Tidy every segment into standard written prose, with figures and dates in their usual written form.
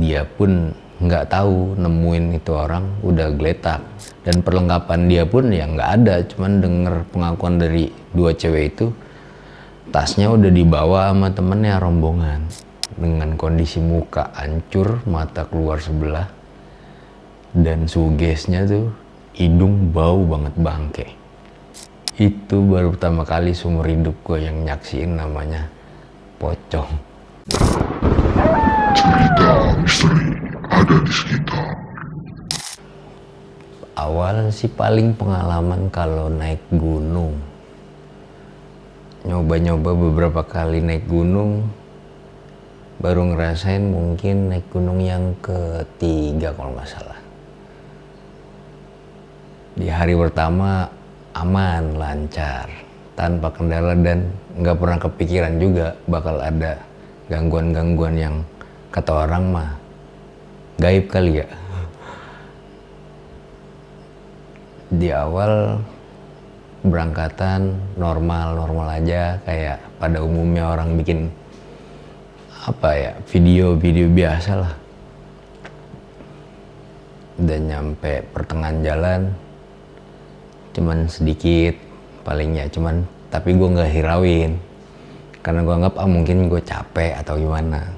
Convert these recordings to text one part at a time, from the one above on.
Dia pun nggak tahu nemuin itu orang udah geletak, dan perlengkapan dia pun ya nggak ada. Cuman denger pengakuan dari dua cewek itu, tasnya udah dibawa sama temennya rombongan dengan kondisi muka hancur, mata keluar sebelah, dan sugesnya tuh hidung bau banget bangke. Itu baru pertama kali seumur hidup gue yang nyaksiin namanya pocong. Cerita misteri ada di sekitar. Awal sih paling pengalaman kalau naik gunung. Nyoba-nyoba beberapa kali naik gunung, baru ngerasain mungkin naik gunung yang ketiga kalau nggak salah. Di hari pertama aman, lancar, tanpa kendala, dan nggak pernah kepikiran juga bakal ada gangguan-gangguan yang kata orang mah gaib kali ya. Di awal berangkatan normal aja, kayak pada umumnya orang bikin video biasa lah. Dan nyampe pertengahan jalan cuman sedikit palingnya, tapi gue nggak hirauin karena gue anggap mungkin gue capek atau gimana,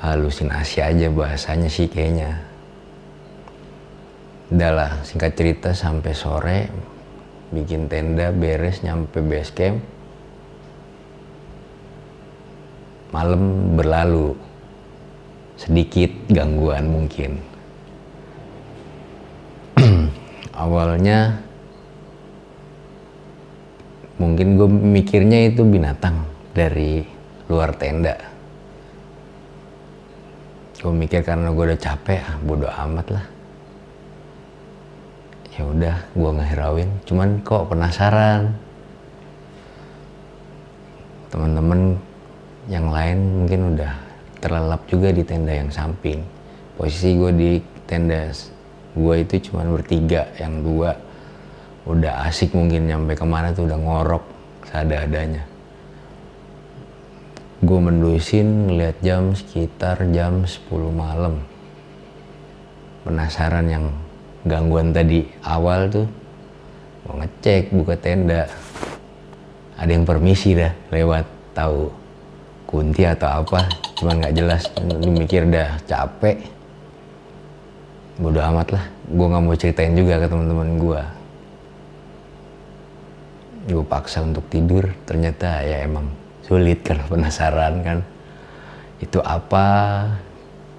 halusinasi aja bahasanya sih kayaknya. Udah lah, singkat cerita sampai sore bikin tenda beres, nyampe base camp. Malam berlalu, sedikit gangguan mungkin. Awalnya mungkin gue mikirnya itu binatang dari luar tenda. Gue mikir karena gue udah capek, bodo amat lah. Ya udah, gue ngehirauin. Cuman kok penasaran. Teman-teman yang lain mungkin udah terlelap juga di tenda yang samping. Posisi gue di tenda gue itu cuman bertiga, yang dua udah asik mungkin nyampe kemana tuh udah ngorok seada-adanya. Gue mendusin ngeliat jam sekitar jam 10 malam. Penasaran yang gangguan tadi awal tuh, mau ngecek buka tenda, ada yang permisi dah lewat, tahu kunti atau apa, cuman nggak jelas. Lu mikir dah capek, bodo amat lah, gue nggak mau ceritain juga ke teman-teman gue. Gue paksa untuk tidur, ternyata ya emang sulit karena penasaran kan itu apa.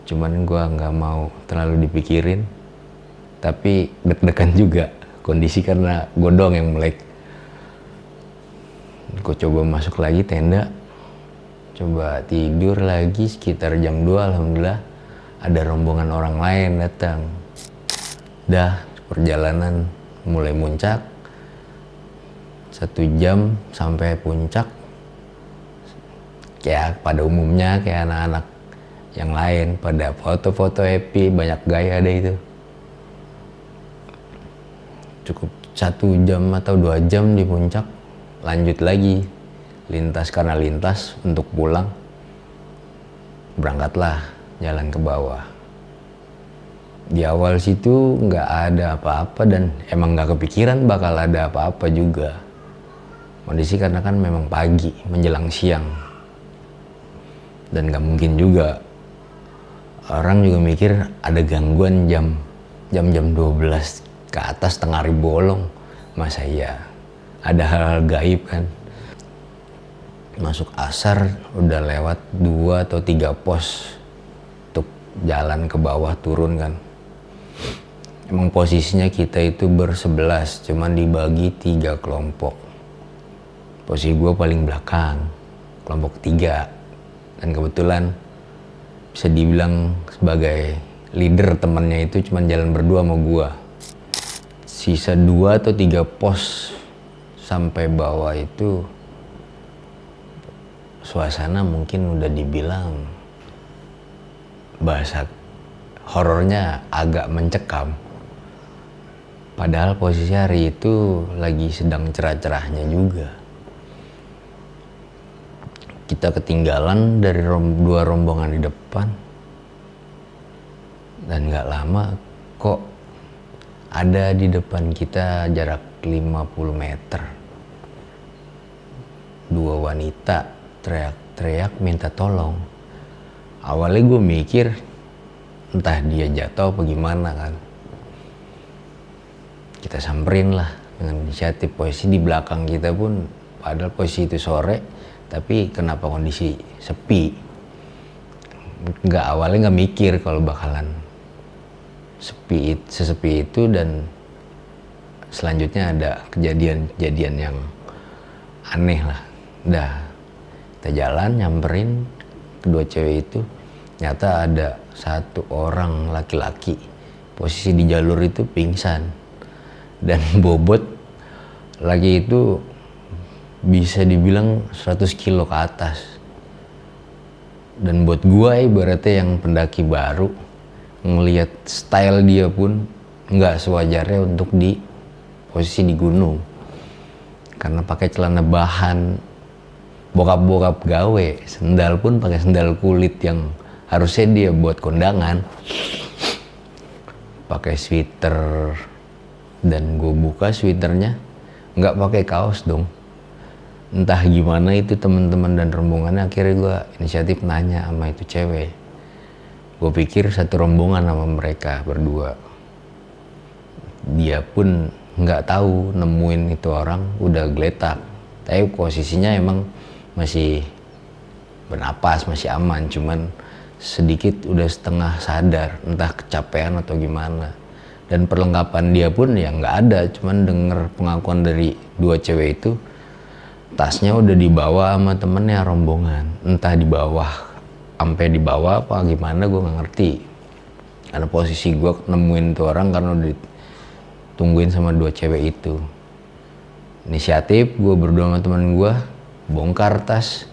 Cuman gue nggak mau terlalu dipikirin, tapi deg-degan juga kondisi karena gue doang yang melek. Gue coba masuk lagi tenda, coba tidur lagi. Sekitar jam 2 alhamdulillah ada rombongan orang lain datang. Dah perjalanan mulai muncak, 1 jam sampai puncak. Kayak pada umumnya kayak anak-anak yang lain pada foto-foto happy, banyak gaya ada itu. Cukup 1 jam atau 2 jam di puncak, lanjut lagi lintas, karena lintas untuk pulang. Berangkatlah jalan ke bawah. Di awal situ nggak ada apa-apa dan emang nggak kepikiran bakal ada apa-apa juga. Kondisi karena kan memang pagi menjelang siang, dan nggak mungkin juga orang juga mikir ada gangguan jam 12 ke atas tengah hari bolong. Masa iya ada hal-hal gaib kan. Masuk asar udah lewat 2 atau 3 pos untuk jalan ke bawah turun kan. Emang posisinya kita itu ber-11, cuman dibagi 3 kelompok. Posisi gue paling belakang, kelompok 3, dan kebetulan bisa dibilang sebagai leader temennya itu cuman jalan berdua sama gue. Sisa 2 atau 3 pos sampai bawah itu suasana mungkin udah dibilang bahasa horornya agak mencekam. Padahal posisi hari itu lagi sedang cerah-cerahnya juga. Kita ketinggalan dari 2 rombongan di depan. Dan gak lama kok ada di depan kita jarak 50 meter. Dua wanita teriak-teriak minta tolong. Awalnya gue mikir entah dia jatuh apa gimana kan. Kita samperin lah dengan inisiatif. Posisi di belakang kita pun, padahal posisi itu sore, tapi kenapa kondisi sepi. Awalnya nggak mikir kalau bakalan sesepi itu, dan selanjutnya ada kejadian yang aneh lah. Udah kita jalan nyamperin kedua cewek itu, ternyata ada satu orang laki-laki posisi di jalur itu pingsan, dan bobot lagi itu bisa dibilang 100 kilo ke atas. Dan buat gua ibaratnya yang pendaki baru, ngelihat style dia pun nggak sewajarnya untuk di posisi di gunung, karena pakai celana bahan bokap gawe, sendal pun pakai sendal kulit yang harusnya dia buat kondangan, pakai sweater, dan gue buka sweaternya nggak pakai kaos dong. Entah gimana itu teman-teman dan rombongannya, akhirnya gue inisiatif nanya sama itu cewek. Gue pikir satu rombongan sama mereka berdua. Dia pun nggak tahu nemuin itu orang udah geletak, tapi posisinya emang masih bernapas, masih aman, cuman sedikit udah setengah sadar, entah kecapean atau gimana. Dan perlengkapan dia pun ya nggak ada, cuman denger pengakuan dari dua cewek itu, tasnya udah dibawa sama temennya rombongan, entah di bawah, sampai di bawah apa gimana gue nggak ngerti. Karena posisi gue nemuin tuh orang karena udah ditungguin sama dua cewek itu. Inisiatif gue berdua sama temen gue bongkar tas,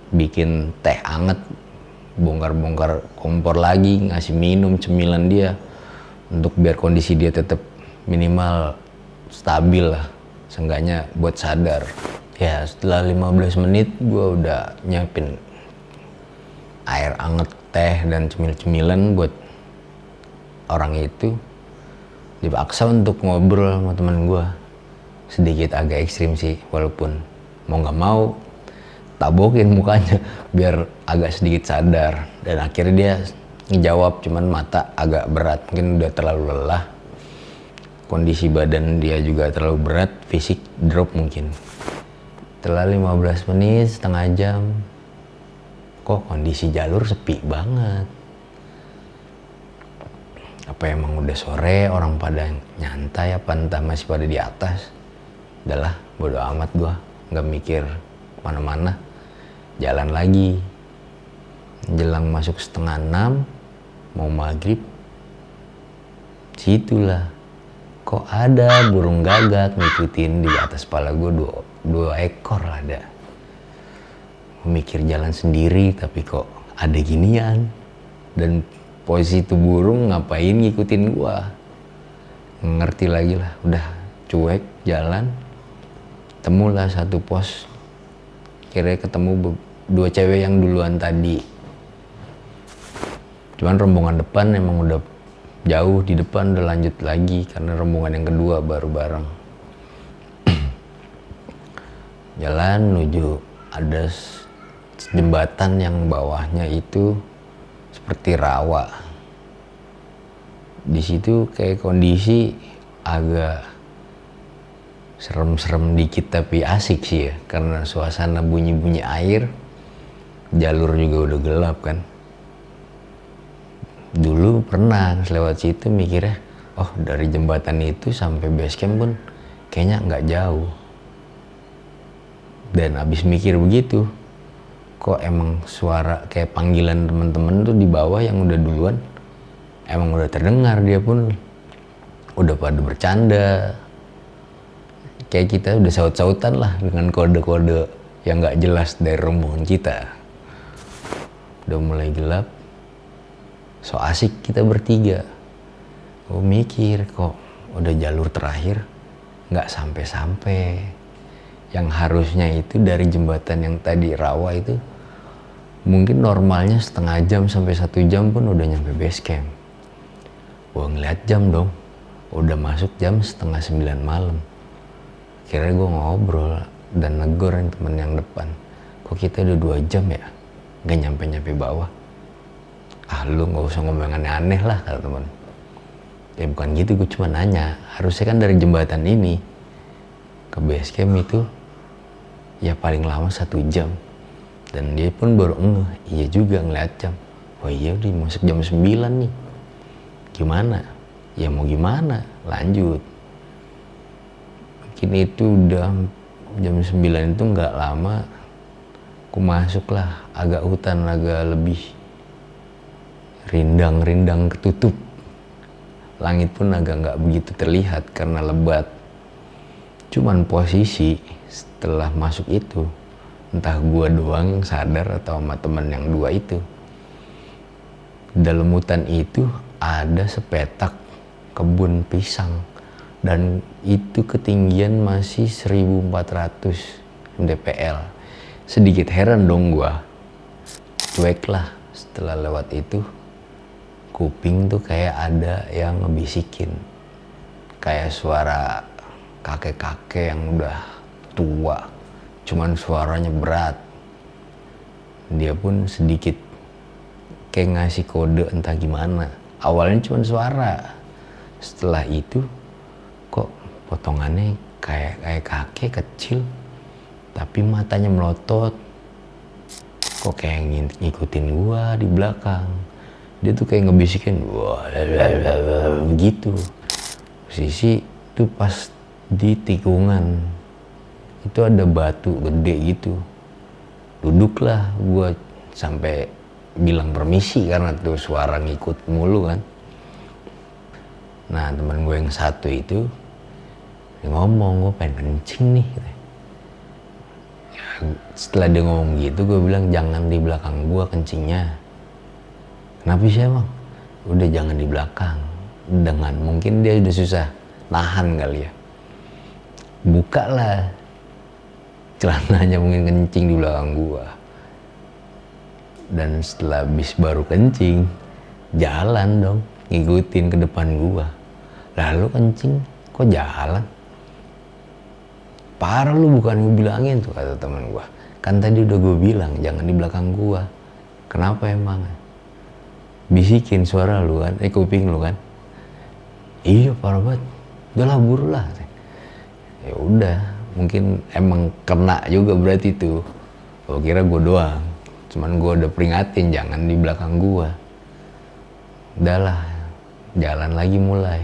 bikin teh anget, bongkar kompor lagi, ngasih minum cemilan dia untuk biar kondisi dia tetap minimal stabil lah, seenggaknya buat sadar. Ya setelah 15 menit gue udah nyiapin air anget, teh, dan cemil-cemilan buat orang itu. Dipaksa untuk ngobrol sama teman gue, sedikit agak ekstrim sih, walaupun mau nggak mau tabokin mukanya biar agak sedikit sadar. Dan akhirnya dia ngejawab, cuman mata agak berat, mungkin udah terlalu lelah, kondisi badan dia juga terlalu berat, fisik drop mungkin. Setelah 15 menit, setengah jam, kok kondisi jalur sepi banget. Apa emang udah sore, orang pada nyantai apa entah masih pada di atas. Udahlah, bodo amat gua, nggak mikir mana-mana. Jalan lagi, jelang masuk 5:30, mau maghrib, situlah kok ada burung gagak ngikutin di atas kepala gue, dua ekor ada. Mikir jalan sendiri tapi kok ada ginian, dan posisi itu burung ngapain ngikutin gue, ngerti lagi lah. Udah cuek jalan, temulah satu pos, kira ketemu dua cewek yang duluan tadi. Cuman rombongan depan emang udah jauh di depan, udah lanjut lagi karena rombongan yang kedua baru bareng. Jalan menuju ada jembatan yang bawahnya itu seperti rawa. Di situ kayak kondisi agak serem-serem dikit tapi asik sih ya, karena suasana bunyi-bunyi air, jalur juga udah gelap kan. Dulu pernah lewat situ mikirnya, oh dari jembatan itu sampai base camp pun kayaknya nggak jauh. Dan abis mikir begitu, kok emang suara kayak panggilan teman-teman tuh di bawah yang udah duluan, emang udah terdengar. Dia pun udah pada bercanda, kayak kita udah saut-sautan lah dengan kode-kode yang nggak jelas dari rombongan kita. Udah mulai gelap, so asik kita bertiga. Gue mikir kok udah jalur terakhir nggak sampai-sampai. Yang harusnya itu dari jembatan yang tadi rawa itu mungkin normalnya setengah jam sampai 1 jam pun udah nyampe base camp. Gue ngeliat jam dong, udah masuk jam 8:30 malam. Akhirnya gue ngobrol dan negor yang temen yang depan, kok kita udah 2 jam ya gak nyampe bawah. Ah lu gak usah ngomong aneh-aneh lah, kata temen. Ya bukan gitu, gue cuma nanya, harusnya kan dari jembatan ini ke base camp itu ya paling lama 1 jam. Dan dia pun baru ngeh, iya juga ngeliat jam. Oh iya udah masuk jam 9 nih. Gimana? Ya mau gimana? Lanjut. Mungkin itu udah jam 9 itu nggak lama. Aku masuk lah, agak hutan, agak lebih rindang ketutup. Langit pun agak nggak begitu terlihat karena lebat. Cuman posisi setelah masuk itu, entah gua doang yang sadar atau sama temen yang 2 itu, dalam hutan itu ada sepetak kebun pisang dan itu ketinggian masih 1400 mdpl. Sedikit heran dong gua, cuek lah. Setelah lewat itu, kuping tuh kayak ada yang ngebisikin, kayak suara kakek-kakek yang udah tua, cuman suaranya berat. Dia pun sedikit kayak ngasih kode entah gimana. Awalnya cuman suara, setelah itu kok potongannya kayak kakek kecil tapi matanya melotot, kok kayak ngikutin gua di belakang. Dia tuh kayak ngebisikin wah begitu. Posisi itu pas di tikungan itu ada batu gede gitu. Duduklah gua sampai bilang permisi karena tuh suara ngikut mulu kan. Nah teman gue yang satu itu dia ngomong, gue pengen kencing nih. Ya, setelah dia ngomong gitu gue bilang jangan di belakang gue kencingnya. Kenapa sih emang? Udah jangan di belakang. Dengan mungkin dia udah susah nahan kali ya. Buka lah celananya, mungkin kencing di belakang gua. Dan setelah bis baru kencing, jalan dong, ngikutin ke depan gua. Lalu kencing, kok jalan? Parah lu, bukan gue bilangin tuh, kata teman gua. Kan tadi udah gue bilang jangan di belakang gua. Kenapa emang? Bisikin suara lu kan, kuping lu kan. Iya parah banget. Udahlah buru lah. Ya udah, mungkin emang kena juga berarti tuh. Gua kira gue doang. Cuman gue udah peringatin jangan di belakang gue. Udahlah, jalan lagi mulai.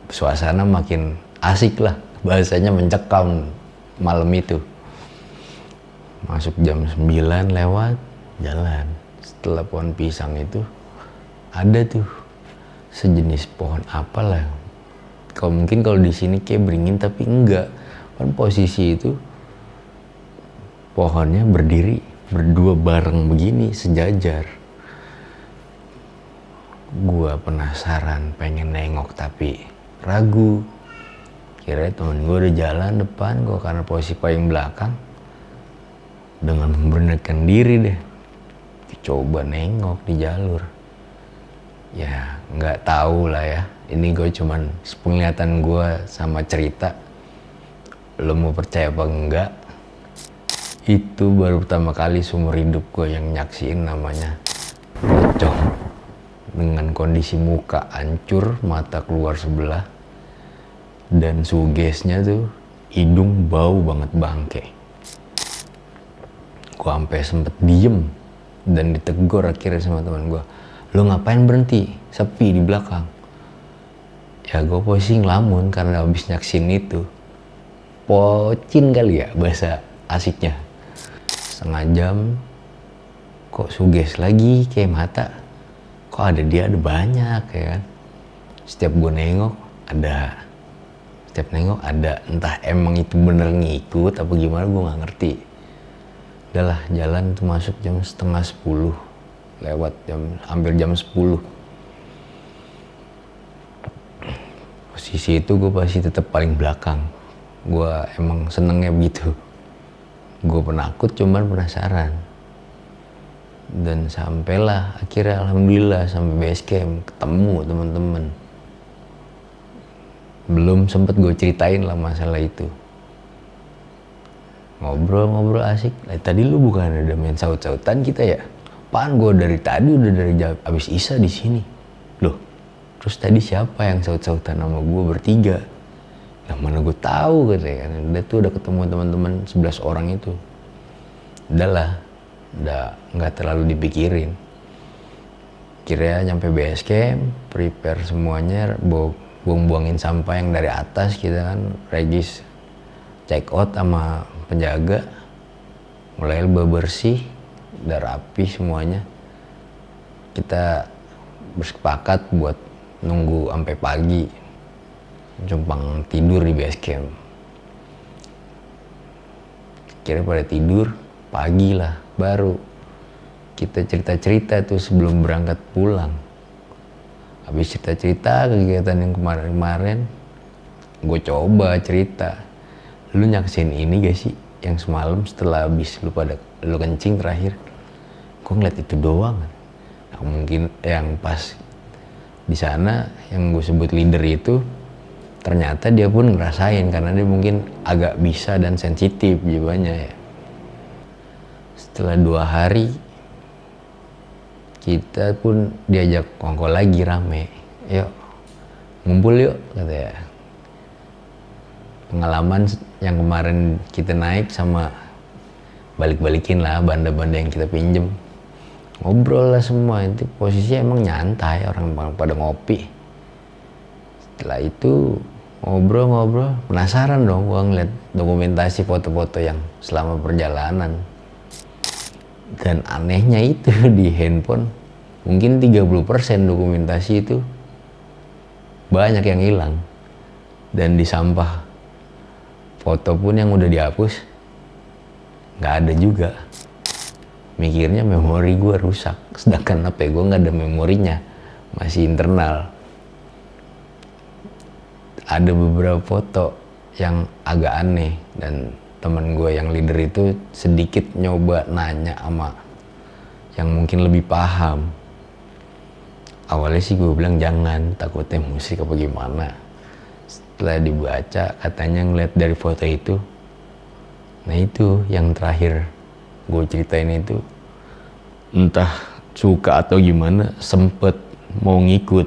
Suasana makin asik lah, bahasanya mencekam malam itu. Masuk jam 9 lewat, jalan. Setelah pohon pisang itu, ada tuh sejenis pohon apalah. Mungkin kalau di sini kayak beringin tapi enggak. Kan posisi itu pohonnya berdiri berdua bareng begini sejajar. Gua penasaran pengen nengok tapi ragu. Kira temen gue udah jalan depan, gue karena posisi paling belakang. Dengan memberanikan diri deh, coba nengok di jalur. Ya nggak tahu lah ya. Ini gue cuman penglihatan gue sama cerita. Lo mau percaya apa enggak? Itu baru pertama kali seumur hidup gue yang nyaksiin namanya pocong. Dengan kondisi muka hancur, mata keluar sebelah, dan sugesnya tuh hidung bau banget bangke. Gue sampai sempet diem dan ditegur akhirnya sama teman gue. Lo ngapain berhenti? Sepi di belakang. Ya gue posisi ngelamun karena habis nyaksin itu. Pocin kali ya bahasa asiknya. Setengah jam kok suges lagi kayak mata. Kok ada dia ada banyak ya kan. Setiap gue nengok ada. Setiap nengok ada. Entah emang itu bener ngikut apa gimana gue gak ngerti. Udahlah jalan tuh masuk jam 9:30. Lewat hampir jam 10. Posisi itu gue pasti tetap paling belakang. Gue emang senengnya begitu. Gue penakut cuman penasaran. Dan sampailah akhirnya alhamdulillah sampai base camp, ketemu teman-teman. Belum sempet gue ceritain lah masalah itu. Ngobrol-ngobrol asik. Tadi lu bukan ada main saut-sautan kita ya? Apaan, gue dari tadi udah dari abis Isya di sini. Loh, terus tadi siapa yang saut-sautan sama gue bertiga? Yang mana gue tahu katanya kan. Udah tuh udah ketemu teman-teman 11 orang itu. Udah nggak terlalu dipikirin. Kira nyampe base camp, prepare semuanya, buang-buangin sampah yang dari atas kita kan, regis check out sama penjaga, mulai bersih, udah rapi semuanya. Kita bersepakat buat nunggu sampai pagi, jumpang tidur di base camp. Kira pada tidur, pagi lah baru kita cerita-cerita tuh sebelum berangkat pulang. Habis cerita-cerita kegiatan yang kemarin-kemarin, gue coba cerita, lu nyaksin ini gak sih yang semalam setelah habis lu kencing terakhir? Gue ngeliat itu doang. Nah, mungkin yang pas di sana yang gue sebut leader itu ternyata dia pun ngerasain karena dia mungkin agak bisa dan sensitif jiwanya ya. Setelah 2 hari kita pun diajak kongko lagi rame, yuk ngumpul yuk katanya. Pengalaman yang kemarin kita naik sama balik-balikin lah banda-banda yang kita pinjem, ngobrol lah semua. Itu posisinya emang nyantai, orang pada ngopi. Setelah itu ngobrol-ngobrol, penasaran dong gua ngeliat dokumentasi foto-foto yang selama perjalanan. Dan anehnya itu di handphone mungkin 30% dokumentasi itu banyak yang hilang. Dan di sampah foto pun yang udah dihapus nggak ada juga. Mikirnya memori gue rusak, sedangkan HP gue nggak ada memorinya, masih internal. Ada beberapa foto yang agak aneh dan temen gue yang leader itu sedikit nyoba nanya sama yang mungkin lebih paham. Awalnya sih gue bilang jangan, takutnya musik apa gimana. Setelah dibaca katanya ngeliat dari foto itu, nah itu yang terakhir gue ceritain itu, entah suka atau gimana sempet mau ngikut.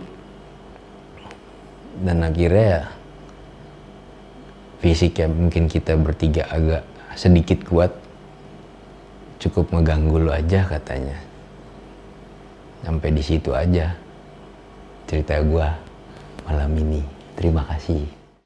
Dan akhirnya ya fisiknya mungkin kita bertiga agak sedikit kuat, cukup ngeganggu lo aja katanya. Sampai di situ aja cerita gua malam ini. Terima kasih.